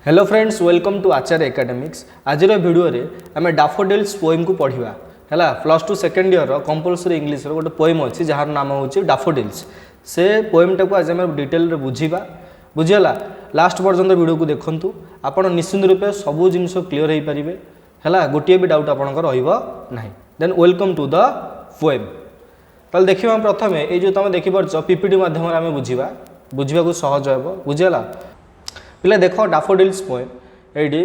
Hello friends, welcome to Acharya academics. आज video रे आम डाफोडिल्स पोएम को पढ़ा है। Plus two second year compulsory English गोटे पोएम अच्छी जार नाम हूँ डाफोडिल्स। से पोएमटा को आज आम डिटेल बुझा बुझीगला। लास्ट पर्यंत वीडियो को देखूँ, आप निश्चिंत रूपे सबू जिन क्लीयर हो पारे है। गोटे भी डाउट आपंकर रही। Then welcome to the poem. ताल देखा प्रथम ये जो तुम देखिपार पीपीटी माध्यम आम बुझा सहज हे। बुझीगला पिला देख डाफोडिल्स पोएम ये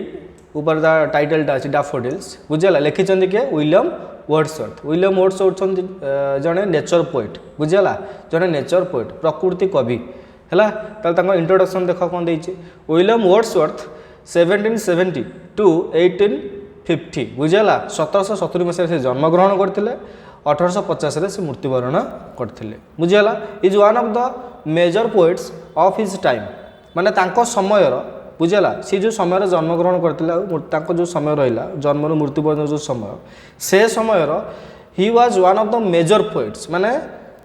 ऊपर टाइटलटा अच्छी डाफोडिल्स। बुझीगला लिखिं किए विलियम वर्ड्सवर्थ। विलियम वर्ड्सवर्थ जड़े नेचर पोएट। बुझीगला जड़े नेचर पोएट प्रकृति कवि है। इंट्रोडक्शन देख कौन देती विलियम वर्ड्सवर्थ 1770 टू 1850। बुझीगला 1770 मसीह से जन्मग्रहण करते 1850 से मृत्युवरण करते। बुझीगला is one of the major poets of his time. माने तांको समय बुझेगा सी जो समय जन्मग्रहण करते जो समय रहा जन्म मृत्यु पर्यटन जो समय से समय ही was one of the major poets. माने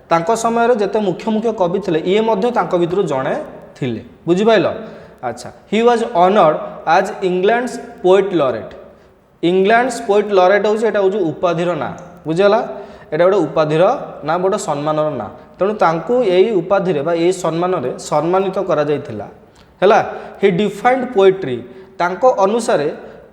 तांको समय जिते मुख्य मुख्य कवि थे ये भर जड़े थे। बुझिपाल। अच्छा, he was honoured as England's poet laureate. England's poet laureate हूँ उपाधिर ना। बुझेगा यहाँ गोटे उपाधिर ना गोटे सम्मानर ना। तेणु तांको यही उपाधि यही सम्मान सम्मानित करा जाइथिला है। ही डिफाइंड पोएट्री तांको अनुसार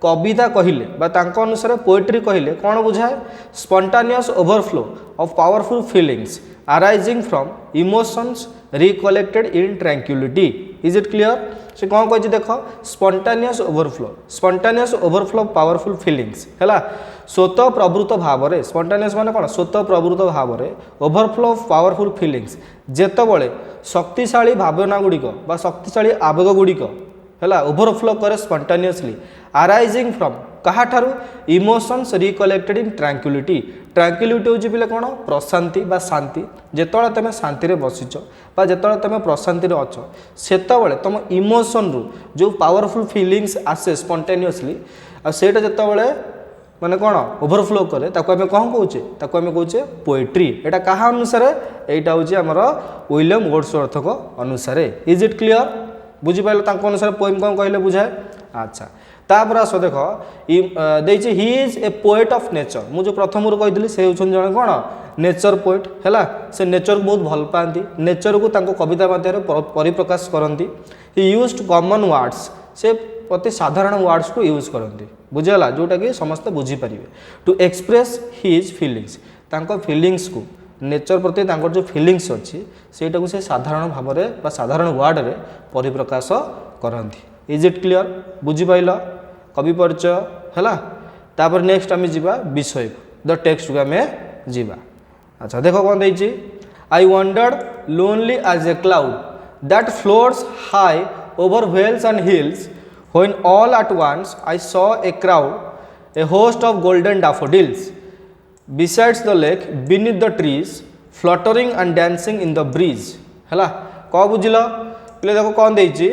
कविता कहले तांको अनुसार पोएट्री कहले कौन बुझाए spontaneous overflow of powerful feelings arising from emotions recollected in tranquility. Is it clear? से कौन कही देख spontaneous overflow of powerful feelings है। स्वतः प्रवृत्त भाव में स्पॉन्टानियस माने कौन स्वतः प्रवृत्त भाव में ओवरफ्लो ऑफ पावरफुल फीलिंग्स जेतबले शक्तिशाली भावना गुड़िक बा शक्तिशाली आवेग गुड़िक है ओवरफ्लो करे स्पॉन्टानियसली अराइजिंग फ्रॉम कहा ठारू emotions recollected in tranquillity. Tranquillity हूँ पिले कौन प्रशांति बा शांति। जितेबाला तुम शांति बसीच बा जितेबाला तुम प्रशांति अच्छ सेतबले तुम इमोशन रु जो पावरफुल फीलिंग्स आसे स्पॉन्टेनियसली आटा जितेबाला माने कौन ओवरफ्लो करे ताको आमे कौन कहूचे ताको आमे कहूचे पोएट्री। एटा कहा अनुसार एटा हूँ आमर विलियम वर्ड्सवर्थ को अनुसार। Is it clear? बुझिपाल तांको अनुसार पोएम कौन कहले बुझाए। अच्छा, तापर आस देख देछि he is a poet of nature. मु जो प्रथम रू कही से होछन जने कौन नेचर पोएट है। से नेचर को बहुत भल पाती नेचर को तांको कविता माध्यम परिप्रकाश करती। ही यूज्ड कॉमन वर्ड्स से अति साधारण वर्ड्स को यूज करती। बुझेगा जोटा कि समस्ते बुझीपारे टू एक्सप्रेस हिज फीलिंग्स तांको फीलिंग्स को नेचर प्रति तांको जो फीलिंग्स अच्छी सेटा को से साधारण भाव में साधारण वर्ड रे परिप्रकाश करती। Is it clear? बुझीपाल कवि परिचय है। तापर नेक्स्ट आम जा विषय द टेक्स्ट को आम जा। अच्छा देख कौन देती I wandered lonely as a cloud that floats high over vales and hills when all at once I saw a crowd, a host of golden daffodils besides the lake, beneath the trees, fluttering and dancing in the breeze. है कौ बुझल पे देखो कौन देती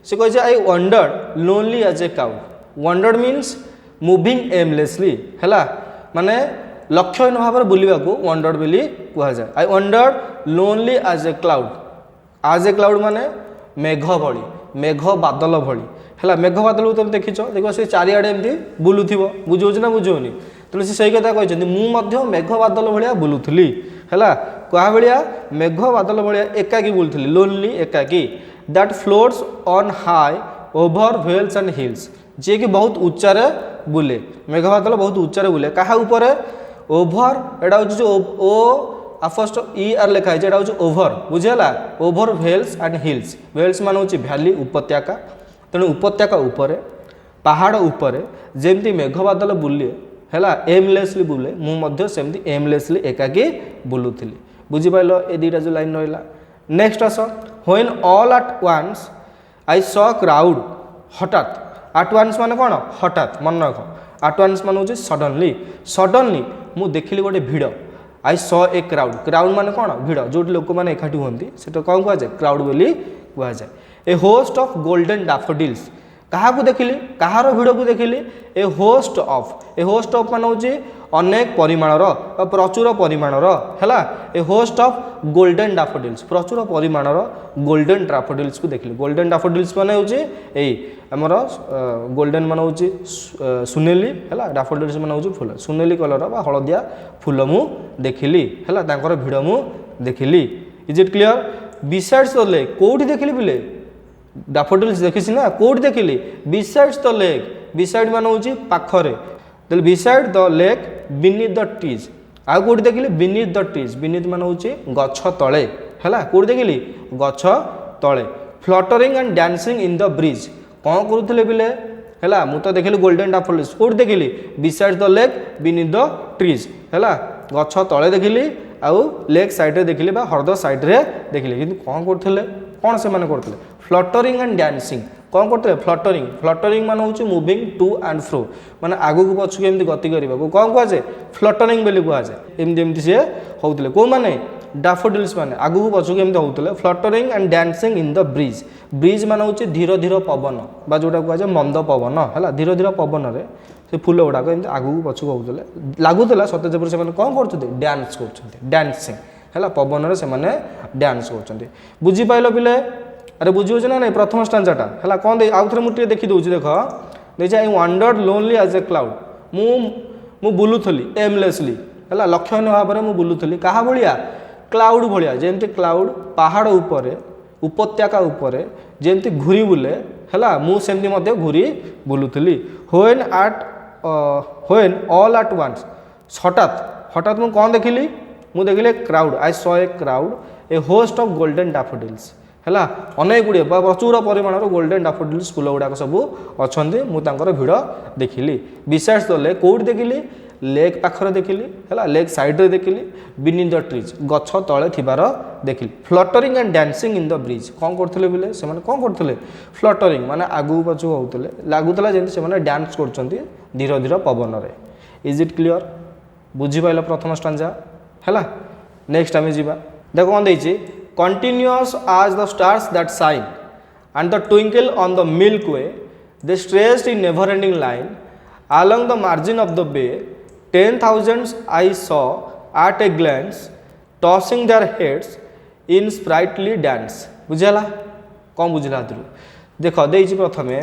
से कहे I wandered lonely as a crowd. Wandered means moving aimlessly है माने लक्ष्यहीन भाव में बुलवा को वंडर्ड बोली कहुए। I wandered lonely as a cloud माने मेघ भली मेघ बादल भली है। मेघ बादल तुम देखिच देख से चारिआडे एमती बुलूथी बुझे ना बुझौनी तेणु से सही कथा कहते मुझे मेघ बादल भाया बुलूली है। क्या भाया मेघ बादल भाया एकाकी बुलूली लोनली एकाकी। That floats on high over vales and hills जी कि बहुत उच्चारे बुले मेघ बादल बहुत उच्चारे बुले क्या उपर ओभर एटा हूँ जो ओ फर्स्ट ई आर लिखा है हूँ ओभर। बुझेगा over vales and hills vales मान हूँ भैली उपत्यका तेणु उपत्यका उपरे पहाड़ उपरे जमती मेघ बादल बुले है एमलेसली बुले मुझे एमलेसली एकाकी बुलूली। बुझीपाल ये दुईटा जो लाइन रहा। नेक्स्ट आस when all at once I saw crowd हठात एट वन्स माने कौन हठात मन रख एट वन्स मान हूँ सडनली मु देखिली गोटे भिड़। आई सॉ ए क्राउड माने कौन भिड़ जो लोक मैंने एकाठी होती से कौन कहुए क्राउड बोली कहुए। ए होस्ट ऑफ गोल्डन डाफोडिल्स क्या देखिली कहार भिड़ को देखिली ए होस्ट ऑफ मान हूँ अनेक परिमाणर प्रचुर परिमाणर है ए होस्ट ऑफ गोल्डन डैफोडिल्स प्रचुर परिमाणर गोल्डन डैफोडिल्स को देखिली गोल्डन डैफोडिल्स मान हूँ आमर गोल्डन मान हूँ सुनेली है डैफोडिल्स मान हूँ फूल सुनेली कलर बा हलदिया फूल मु देखिली है भिड़ मु देखिली is it clear besides the lake कोठी देखिली बिले डैफोडिल्स देखी ना कोठी देखिली बिसाइड्स द लेक बिसाइड मान हूँ पाखरे then beside the lake beneath the trees आउ कोठी देखिली बीनीथ द ट्रीज बीनीथ मान हूँ गछ तले है कोठी देखिली गछ तले fluttering and dancing in the breeze कौन करुले बिले है मुझे तो देखिली गोल्डन डैफोडिल्स कोठी देखिली beside the lake beneath the trees है गछ तले देखिली आउ लेक साइड देखिली बा हरद साइड रे देखिली किंतु कौन करथिले कौन से माने करथिले फ्लटरिंग एंड डांसिंग कौन करथिले फ्लटरिंग मान हूँ मुविंग टू एंड फ्रो माने आगु को पछु एमती गति करबा को कौन कह फ्लटरिंग बेली कह एमती एमती से होउतले को माने डैफोडिल्स माने आगु को पछु एमती होउतले fluttering and dancing in the breeze मान हूँ धीर धीर पवन बा जोटा कह मंद पवन है धीर धीर पवन रे से फूल गुड़ाक एमती आगू पछू होते लगुला सत्य जब से कौन कर डांस कर डांसिंग है पवन से डांस कर बुझीपाल पिले अरे बुझे ना नहीं प्रथम स्टांजाटा है कौन आउ थे मुझे देखी दूसरी देख देखिए I wandered lonely as a cloud मु बुलूली एमलेसली है लक्षण भाव में बुलूली क्या भाया क्लाउड भाया जमी क्लाउड पहाड़ उपर उपत्यका उपर जमी घूरी बुले है मुझे घूरी बुलूली व्हेन ऑल एट वन्स हठात मु कौन देखिली मु देखिली crowd I saw a crowd a host of golden daffodils है अनेक गुड़े प्रचुर परिमाण गोल्डन डैफोडिल्स फूल गुड़ाक सब अच्छा मुझे भिड़ देखिली besides the lake Kaut देखिली lake पाखरे देखिली है लेक साइड रे देखिली बीनीथ द ट्रीज गछ तले थिबार देखिली fluttering and dancing in the breeze कौन करथिले बिले से माने कौन करथिले फ्लटरिंग माने आगु पछु होउतले लागुतला जेंति से माने डांस करचंती धीरे धीरे पवन रे इज इट क्लियर बुझी पाइला प्रथम स्टांजा हैला नेक्स्ट आमे जीवा देखो कोन देछि continuous as the stars that shine and the twinkle on the milky way they stretched in never ending line along the margin of the bay 10,000 I saw at a glance tossing their heads in sprightly dance बुझला कौन बुझला देख देछि प्रथमे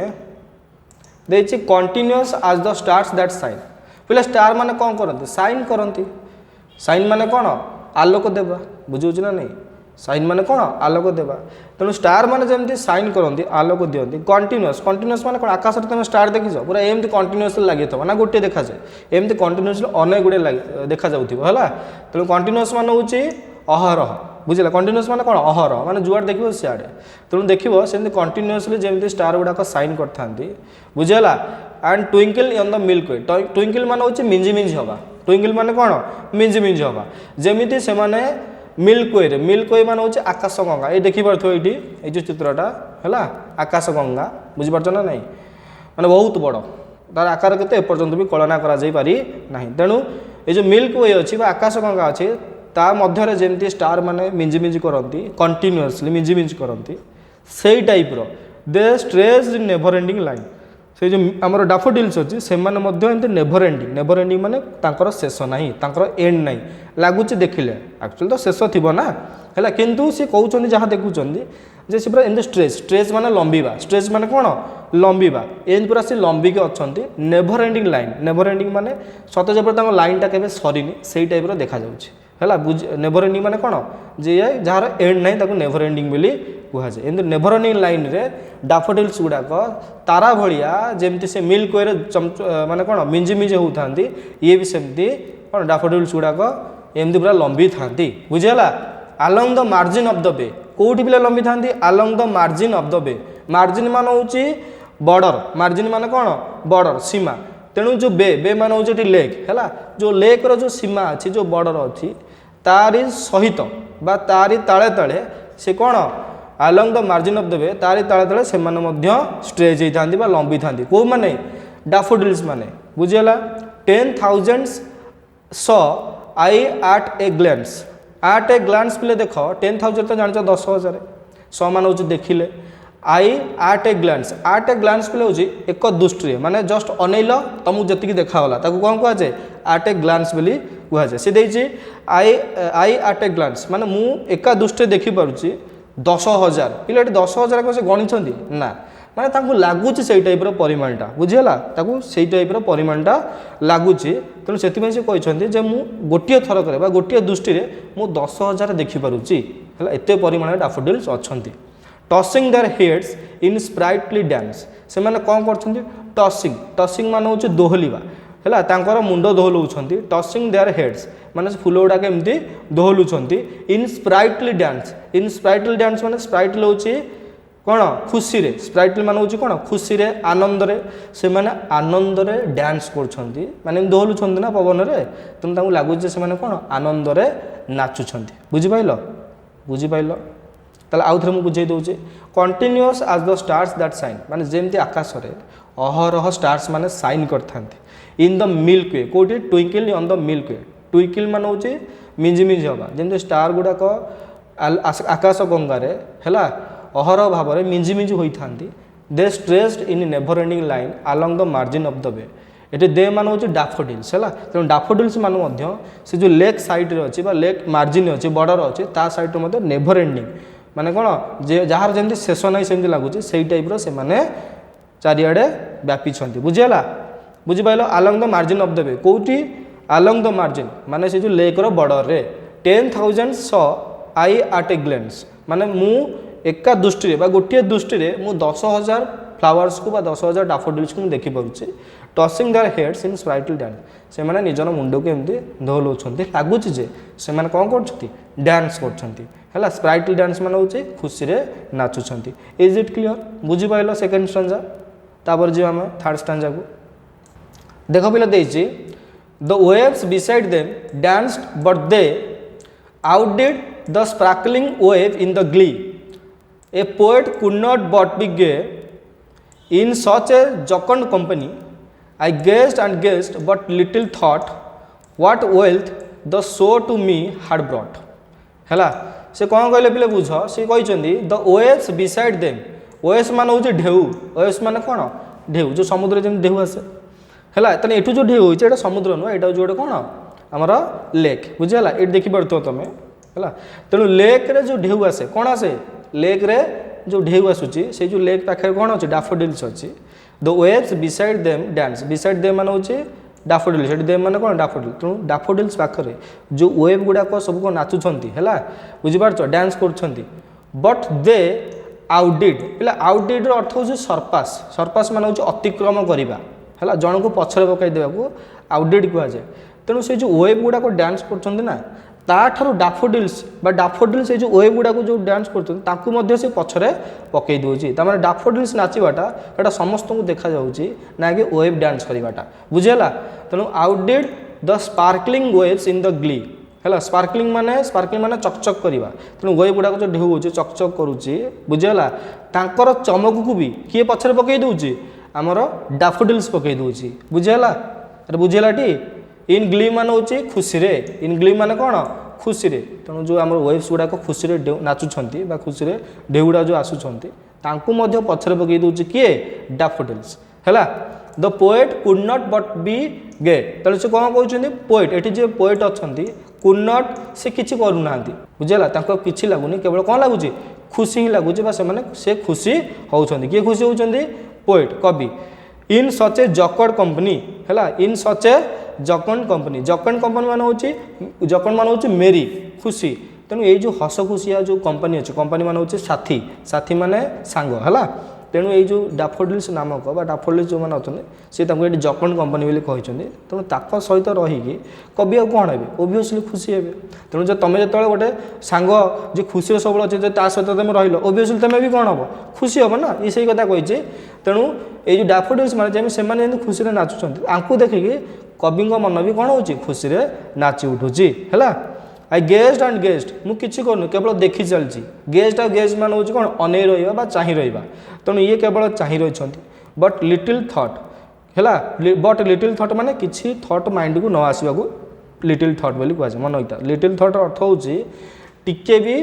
देछि continuous as the stars that shine पहले star माने कौन करती साइन करती साइन माने कौन आलोक देवा बुझे ना नहीं साइन माने कौन आलोक देवा तेणु स्टार माने जमती साइन करती आलोक दियंती कंटीन्यूअस माने कौन आकाश तुम स्टार देखिछ पूरा एमती कंटीन्यूअसली लगी था ना गोटे देखा जाए एमती कंटीन्यूअसली अनेक गुड़े देखा जाउथिबो हला तेणु कंटीन्यूअस माने होची अहरह बुझला कंटीन्यूअस माने कौन अहरह माने जुआड देखिबो सियाडे तेणु देखिबो सेमती कंटीन्यूअसली जमती स्टार गुड़ाक साइन करथांती बुझला and twinkle on the milky way twinkle माने होची मिंजी मिंजी हवा ट्विंकल माने कौन मिंजी मिंजी हवा जमिति से माने मिल्की वे मान हूँ आकाश गंगा ये देखिपो ये जो चित्रटा है आकाश गंगा बुझीपार ना नहीं माने बहुत बड़ तार आकार के एपर्यंत भी कल्पना करी ना तेणु ये जो मिल्की वे अच्छी आकाश गंगा अच्छी ता मध्य जमती स्टार माने मिंजी मिंजी करती कंटीन्यूअसली मिंजी मिंजी करती से type they stretch in never ending line से जो आमर डैफोडिल्स अच्छी से नेभर एंडिंग माने तांकर शेष नहीं तांकर एंड नहीं लगुच देखिले एक्चुअली तो शेष थी ना है किंतु सी कहते जहाँ देखुं जे सी पूरा एमती स्ट्रेच माने लंबीबा स्ट्रेच माने कौन लंबीबा एमती पूरा सी लंबिक अच्छा नेभर एंडिंग माने सत जब लाइनटा केबे सरीनी से टाइप देखा है नेभर एंडिंग माने कौन जे जार एंड नहीं ताको नेभर एंडिंग बोली कहुए एमती नेभर एंडिंग लाइन रे डैफोडिल्स गुड़ाक तारा भलिया जमती से मिल्की वे माने कौन मिंजी मिंजी होता ये भी सेमती कौन डैफोडिल्स गुड़ाक एमती पूरा लंबी था बुझेगा along the margin of the bay कौटी पिला लंबी था along the margin of the bay margin मान हूँ बॉर्डर मार्जिन मान कौन बॉर्डर सीमा तेणु जो बे मान हूँ लेक है जो लेक रो जो सीमा अच्छी जो बॉर्डर अच्छी तारी सहित बा तारी ताले ताले से कौन along the margin of the bay तारी ताले ताले से स्ट्रेच होती बा लंबी था कौ माने डैफोडिल्स माने बुझेगा 10,000 saw I at a glance पिले देख 10,000 तो जान 10,000 सौ मान हूँ देखिले आई आट ए ग्लान्स बोले हूँ एक दृष्टि माने जस्ट अनैल तुमको जी देखागला कौन कहुए आट ए ग्लान्स बोली कहुए सी देखिए आई आट ए ग्लान्स माने मु एका दृष्टि देखिपुची 10,000 पिला 10,000 को गणित ना माने लगुच से टाइप परिमाणटा बुझीगला से टाइप परिमाणटा लगुच तेणु से कहते मु गोटे थरक गोटे दृष्टि मु 10,000 देखिपुची एत परिमाण डैफोडिल्स अच्छा tossing their heads in sprightly dance से माने कौन कर टसिंग मान हूँ दोहलिबा है तांकर मुंड दोहलौंट टसिंग देयर हेड्स माने फूल गुड़ाक एमती दोहलुंट इन स्प्राइटली डांस माने स्प्राइटली हूँ कौन खुशी रे स्प्राइटली मान हूँ कौन खुशी रे आनंद रे से माने आनंद रे डांस करछंती माने दोहलुंट ना पवन रे तेणु लगुच से माने कौन आनंद रे नाचुंट बुझिपाइल ताले आउ थे मुझे बुझे दूचे continuous as the stars that shine माने जेमती आकाश रे अहरह स्टार्स माने शाइन करथांती इन द मिल्क वे कोटी twinkle on the milky way twinkle मान हूँ मिंजी मिंजी हवा जमी स्टार गुड़ाक आकाश गंगार है अहरह भाव में मिंजी मिंजी होता they stretched in never ending line along the margin of the bay ये दे मान हूँ डैफोडिल्स है तेणु डैफोडिल्स मान से जो लेक साइड रे अच्छी लेक मार्जिन अच्छी बॉर्डर अच्छी ता साइड में नेभर एंडिंग माने कौन जार जमी शेष ना सेमती लगुच से टाइप से माने चारिआडे व्यापी बुझीगला बुझिपाल along the margin of the bay कौटी आलंग द मार्जिन माने से जो लेकर बॉर्डर रे 10,000 सॉ आई आट ए ग्लेंस माने मु एका दृष्टि गोटे दृष्टि मु 10,000 फ्लावर्स को 10,000 डैफोडिल्स को देखी पारुछि tossing their heads in sprightly dance से माने निजर मुंड को एमती दोहलौंट लगुच जे से माने कौन करछंती डांस करछंती है स्प्राइटली डांस मान हूँ खुशी रे नाचुंट इज इट क्लियर बुझिपाल सेकेंड स्टांजा तापर जी आम थर्ड स्टांजा को देख पिला देछि the waves beside them danced but they outdid the sparkling wave in the glee a poet could not but be gay in such a jocund company I gazed but little thought what wealth the show to me had brought है से कौन कहले पिले बुझ सी कहते the waves beside them waves मान हूँ ढेउ वेव्स मान कौन ढेउ जो समुद्र जमी ढेउ आसे है तेना एठू जो ढेउ होता समुद्र नुह यहाँ जो कौन आमर लेक बुझीगला ये देखिपुर तुम है तेणु लेक रे जो ढेउ आसे कौन आसे लेक रे जो ढेउ आसूची से जो लेक पाखे कौन अच्छे डैफोडिल्स अच्छी the waves beside them dance beside them मान हूँ डैफोडिल से देम माने कौन डैफोडिल तेणु डैफोडिल्स पाखे जो वेव गुड़ाक सब को नाचुंट है बुझीपार डांस कर बट दे आउटडिड पे आउटडिड अर्थ हूँ सरपास सरपास मान हूँ अतिक्रम करवा है जन को पछरे पकई देवा आउटडिड कहुए तेणु से जो वेव गुड़ाक डांस कर ताठू डैफोडिल्स डैफोडिल्स जो वेव गुड़ाक जो डांस कर पछरे पकई दूसरी तमें डैफोडिल्स नाचवाटा यहाँ समस्त को देखा ना कि वेव डांस करवाटा बुझीगला तेणु outdid the sparkling waves in the glee है स्पार्कलिंग माने चकचक करवा तेणु वेव गुड़ाक जो ढेउ हो चकचक करुच्ची बुझीगला तांकर चमक को भी किए पछरे पकई दूसरी आमर डैफोडिल्स पकई दूसरी बुझीगला अरे बुझीगला टी इन ग्ली मान हूँ खुशी रे इन ग्ली मान कौन खुशी रे तेणु जो आम वेव्स गुड़ाक खुशी रे नाचुंट खुशी रे ढेउ गुड़ा जो आसुंट पछरे पकई दूसरी किए डैफोडिल्स है the poet could not but be gay तेणु से कौन कहते पोएट ये जो पोएट अच्छा कुड नॉट से किसी करूना बुझेगा कि लगुनि केवल कौन लगुच खुशी ही लगुच से खुशी होती किए खुशी होती पोएट कवि इन सच ए जकड़ कंपनी है इन सच ए जकंड कंपनी मान हूँ जकंड मान हूँ मेरी खुशी तेणु ये जो हस खुशिया जो कंपनी अच्छे कंपनी मान हूँ साथी साथी माने सांग है तेणु ये जो डैफोडिल्स नामक डैफोडिल्स जो मैंने अच्छा सी ये जकंड कंपनी बोली कहते तेणु ताक सहित रहीकि कवि आ कौन हे ओबियसली खुशी हे तेणु जो तुम जो गोटे सांग जो खुशी सब अच्छे सहित तुम रही ओबियसली तुम भी कौन हम खुशी हम ना ये सही कथा कही तेणु ये डैफोडिल्स मैंने से खुशी नाचुंट आपको देखिकी कवि मन भी कौन हो खुशी रे नाची उठुची है आई गेस्ट मु किसी कर केवल देखी चलती गेस्ट आ गेस्ट मान हूँ कौन अनै रहा चाह रहा तेणु ये केवल चाह रही बट लिटिल थॉट है बट लिटिल थॉट माने किसी थॉट माइंड को न आसवा लिटिल थॉट बोली कहुए मन इटा लिटिल थॉट अर्थ हूँ टिके भी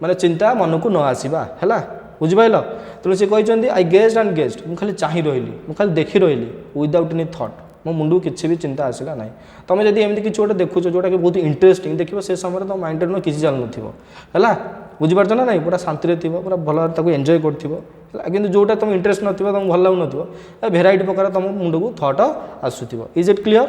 माने चिंता मन को न आसवा है बुझिपाइल तेणु सी कहते आई गेस्ट एंड गेस्ट मुझे खाली चाह रही मुझे खाली देखी रही विदाउट एनी थट मो मुंड किसी भी चिंता आसला ना तुम जब एमती किसी गोटे देखुच जोटा कि बहुत इंटरेस्टिंग देखो से समय तुम माइंड में किसी चलु है बुझीपार ना ना पूरा शांति थी पूरा भल एंजॉय कर जोटा तुम इंटरेस्ट न तुम भल लगुन भेराइटी प्रकार तुम मुंड को थट आसूब इज इट क्लीयर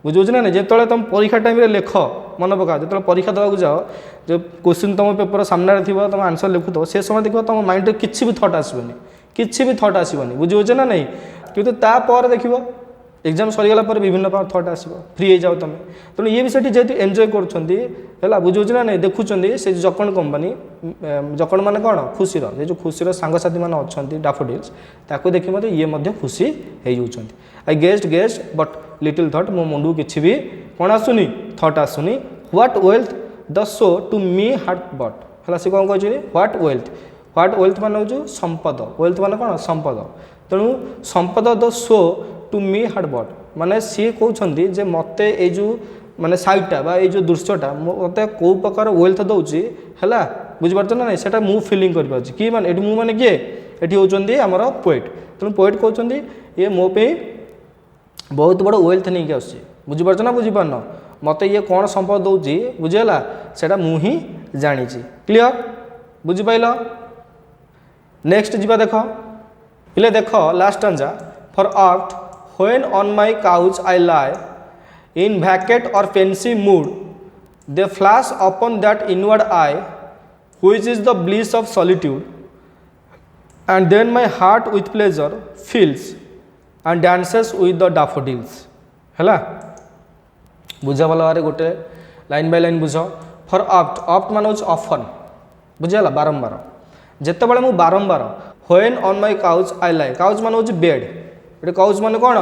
बुझे ना जो तुम परीक्षा टाइम लेख मन पका जो परीक्षा देवाक जाओ जो क्वेश्चन तुम पेपर सामने थी तुम आंसर लिखुथ से समय देखो तुम माइंड में किसी भी थट आसबनी किसी भी थट आसबनी बुझे ना नहीं कि तापर देख एग्जाम सरीगला विभिन्न प्रकार थट आस फ्री हो जाओ तुम तेणु ये विषय जेहतु एंजॉय कर बुझे ना नहीं देखुं से जकण कंपनी जकण मान कौन खुशी जो खुशी सांगसाथी मैंने अच्छा डाफोडिल्स ताको देखी मत ये खुशी हो I gazed but little thought मो मुंड किसी भी कौन आसुनी थट आसुनी what wealth the show to me had brought है सी कौन कहते व्हाट वेल्थ मान हूँ संपद वेल्थ मान कौन संपद तेणु संपद the show to me had brought माने सी कहते जे मत जो माने साइटा बा जो दृश्यटा मत कौ प्रकार वेल्थ दौची है बुझीपार ना नहीं सेटा मु फिलिंग कर कि माने मु माने किए ये होती आमर पोएट तेणु पोएट कहते ये मो पे बहुत बड़ वेल्थ नहीं आस बुझीपार ना बुझीपार मत ये कौन संपद दौची बुझीगला सेटा मु ही जानी क्लीयर बुझीपाइल नेक्स्ट जीवा देख इले देख last stanza for oft when on my couch I lie in vacant or pensive mood they flash upon that inward eye which is the bliss of solitude and then my heart with pleasure fills and dances with the daffodils हैला बुझा भल भाव गोटे line by line बुझ for oft मान हूँ often बुझीगला बारंबार जिते मु बारंबार when on my couch I lie couch मान हूँ बेड ये काउच मान कौन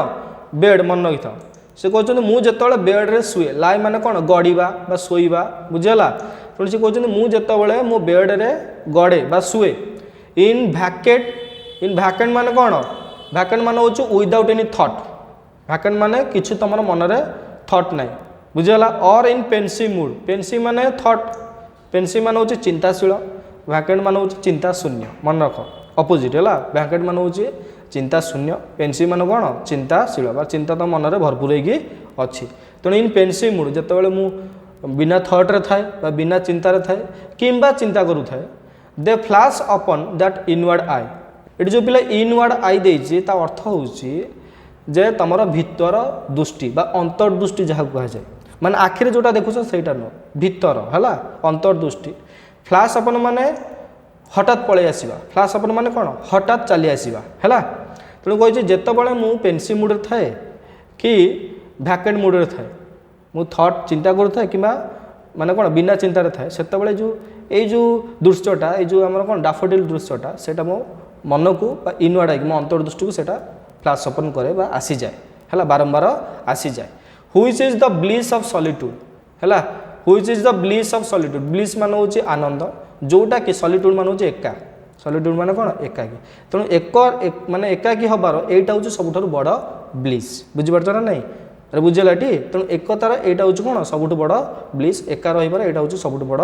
बेड मन रखी था से कहते मुझे बेड्रे शुए लाई माने कौन गड़ा बा शोवा बुझीगला तेणु सी कहते मुझे मो बेड्रे गड़े बा शुए इन भैकेंट माने कौन भैकेंट मान हूँ विदाउट एनी थट भैकेंट माने किसी तुम मन में थट ना बुझीगला और इन पेनसिव मूड पेनसिव माने थट पेनसिव मान हूँ चिंताशील भैकेंट मान हूँ चिंता शून्य मन रख अपोजिट है भैकेंट मान हूँ चिंता शून्य पेनसिव मान कौन चिंताशील चिंता तो मन में भरपूर होगी तेणु इन पेनसिव मूड जिते मु बिना थट्रे थाए बिना चिंतार थाए किंबा चिंता करुए they flash upon that inward eye ये जो पिला इनवर्ड आई देती अर्थ हूँ जे तुम भितर दृष्टि बा अंतर्दृष्टि जहाँ कहुए माने आखिरी जोटा देखुच से भितर है अंतर्दृष्टि फ्लाश अपन माने हठात पलि आसवा फ्लाश अपन माने कौन हठात चली आसवा है तेणु कही जितेबाला मु पेनसिव मुड्रे थाए कि भैकेंट मुड्रे थाए मु थट चिंता करुए कि माने कौन बिना चिंतार थाए से जो दृश्यटा ये आम कौन डाफोडिल दृश्यटा से मो मन को इनवर्ड आई मो अंतर्दृष्टि को सेटा फ्लाश ओपन करे आसी जाए है बारंबार आसी जाए which is the bliss of solitude है which is the bliss of solitude bliss मान हूँ आनंद जोटा कि सॉलिट्यूड मान हूँ एका सॉलिट्यूड मान कौन एकाकी तेणु एक माने एकाकी हबार एटा हूँ सबुठ बड़ ब्लिस बुझीपार ना नहीं अरे बुझेगा टी तेणु एकतार यहाँ हूँ कौन सब बड़ ब्लिस एका रहीबार यहाँ हूँ सब बड़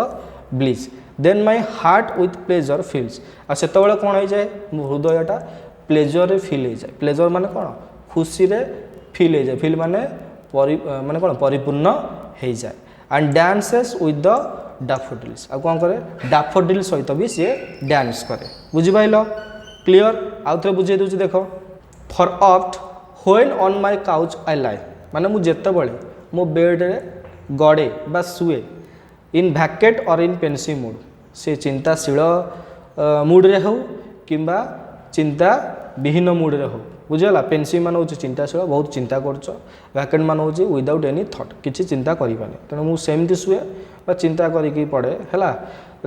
bliss then my heart with pleasure fills आ से कौन हो जाए मो हृदयटा प्लेजर फिल हो जाए प्लेजर माने कौन खुशी रे फिल हो जाए फिल माने माने कौन परिपूर्ण हो जाए एंड डांसेस विथ द डाफोडिल्स आ कौन करे डाफोडिल सहित भी सी डांस करे बुझीपाइल क्लीयर आउ थे बुझे दूसरी देख for oft when on my couch I lie माने मु जेतेबेले मो बेड रे गड़े बा शुए इन भैकेट और इन पेनसिव मूड से चिंताशील मूड रे हो किंबा चिंता विहीन मूड रे हो बुझेगा पेनसिव मान हूँ चिंताशील बहुत चिंता कर भैकेट मान हूँ विदाउट एनी थट किसी चिंता करें तेणु मुझे सेमती शुए चिंता करी पड़े है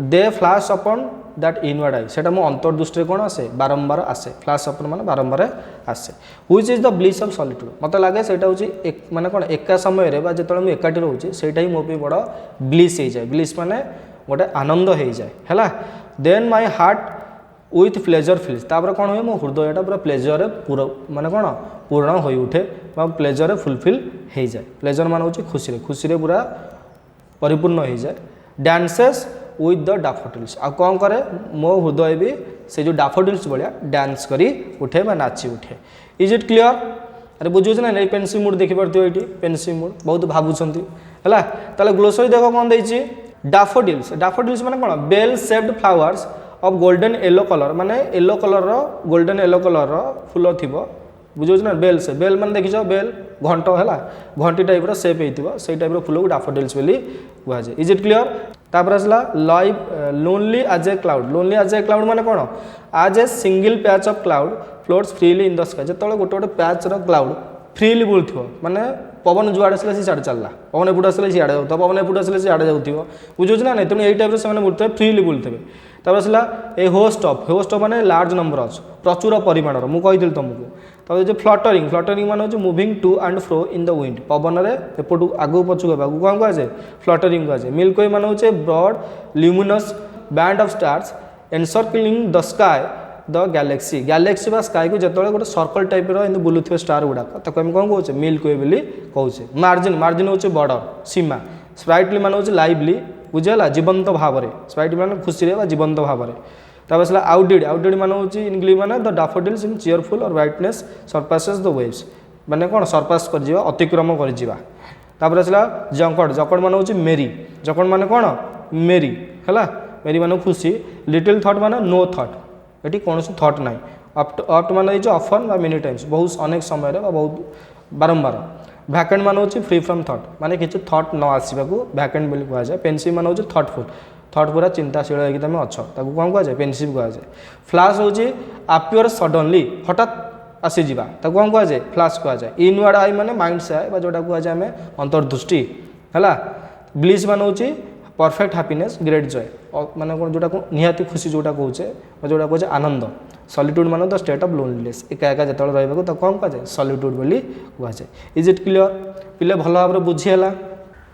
they flash upon that inward eye से मो अंतर्दृष्टि कौन आसे बारंबार आसे फ्लाश अपन मान बारंबार आसे which is the bliss of solitude मत लगे से माने कौन एका समय जो मुझे एकाठी रोचे से मो पे बड़ ब्लिस हो जाए ब्लिस माने गोटे आनंद हो जाए है then my heart with pleasure fills तापर कौन हुए मो हृदयटा पूरा प्लेजर पूरा माने कौन पूर्ण हो उठे प्लेजर फुलफिल हो जाए प्लेजर मान हूँ खुशी खुशी पूरा परिपूर्ण हो जाए डांसेस विथ द डाफोडिल्स आ कौन करे मो हृदय भी से जो डाफोडिल्स भाया डांस करी उठे बा नाची उठे इज इट क्लियर अरे बुझुछ ना नहीं पेंसिल मूड देखि परथियो एठी पेंसिल मूड बहुत भाबुछंती हला ताले ग्लोसरी देखो कोन देछि डाफोडिल्स माने कोन bell shaped flowers of golden yellow colour माने येलो कलर रो गोल्डन येलो कलर रो फूल थिबो बुझुछ ना बेल से बेल माने देखिछो बेल घंट हला घंटी टाइप रो शेप हेतिबो सेई टाइप रो फूल को डाफोडिल्स बोली कुहा जे इज इट क्लियर तापर असला लाइव लोनली एज ए क्लाउड माने कोन आज a single patch of cloud floats freely in the sky जतले गोटे गोटे पैच रो क्लाउड फ्रीली बुलथिबो माने पवन जुआड़े आसले सियाड़े चलला पवन एपुट आसले सियाड़े जाउथो पवन एपुट आसले सियाड़े जाउथिबो बुझुछ ना नै तेनु एई टाइप रो से माने बुलथे फ्रीली बुलथेबे तापर असला ए होस्ट ऑफ माने लार्ज नंबर ऑफ प्रचुर परिमाण रो मु कहिदिल तुमको तापर जे फ्लटरिंग माने होचे moving to and fro in the wind पवन रे एपुट आगु पछु गबा कोन को आजे फ्लटरिंग को आजे मिल्की माने होचे broad luminous band of stars encircling the sky the galaxy बा स्काई को जतले गोटे सर्कल टाइप रो इन बुलुथिबे स्टार गुडा ताको हम कोन कहउचे मिल्की वे बोली कहउचे मार्जिन होचे बॉर्डर सीमा स्प्राइटली माने होचे लाइवली बुझला जीवंत भाव रे स्प्राइटली माने खुशी रे बा जीवंत भाव रे ताबसला आउटडिड माने होचे इंग्लिश माने द डैफोडिल्स इन चीयरफुल और ब्राइटनेस सरपासेस द वेव्स माने कोन सरपास कर जीवा अतिक्रम कर जीवा तापर असला जकड़ माने होचे मेरी जकड़ माने कोन मेरी हला मेरी माने खुशी लिटिल थॉट माने नो थॉट एटी कौन थट ना अप्ट मान ऑफन बा मेनी टाइम्स बहुत अनेक समय बहुत बारंबार भैकेंट मान हो फ्री फ्रॉम थट माने किसी थट न आसवा भैकेंट बोली कह जाए पेनसिव मान हो थटफुल थट पूरा चिंताशील होगी तुम अच्छ कौन कह जाए पेनसिव कह जाए फ्लाश हूँ आपियर सडनली हठात आसीजा कौन कह जाए फ्लाश कह जाए इनवर्ड आई माने माइंड से आए जोटा कह जाए आम अंतर्दृष्टि है ब्लिस मान हूँ परफेक्ट हैप्पीनेस ग्रेट जॉय माने कौन जोटा निहाती खुशी जोटा कहे जोटा कहे आनंद सॉलिट्यूड मान द स्टेट ऑफ लोनलीनेस एका एका जो रहा कौन कह जाए सॉलिट्यूड बोली कह जाए इज इट क्लियर पिले भल भाव बुझीगला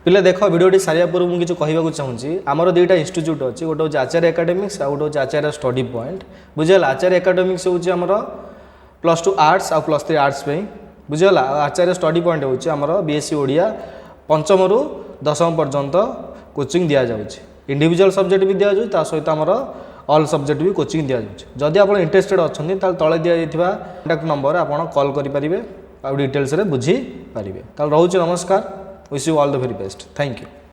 पिले देख भिडियोटी सारिया पूर्व मुझे कहवाक चाहूँगी आमर दुईटा इंस्टीट्यूट अच्छी गोटे हूँ आचार्य एकेडमिक्स आ गोटे आचार्य स्टडी पॉइंट बुझेगा आचार्य एकेडमिक्स हूँ आमर +2 आर्ट्स आ +3 आर्ट्स बुझेगा आचार्य स्टडी पॉइंट हूँ आमर बीएससी ओडिया पंचम रु दशम पर्यंत कोचिंग दि जाऊँगी इंडिविजुअल सब्जेक्ट भी दि जाऊँ सहित आमर ऑल सब्जेक्ट भी कोचिंग दि जाऊँगी जदि आप इंटरेस्टेड अच्छा तले दि जाइए कॉन्टैक्ट नंबर आप कॉल करेंगे आ डिटेल्स बुझी पारे रोचे नमस्कार wish you all the very best thank you.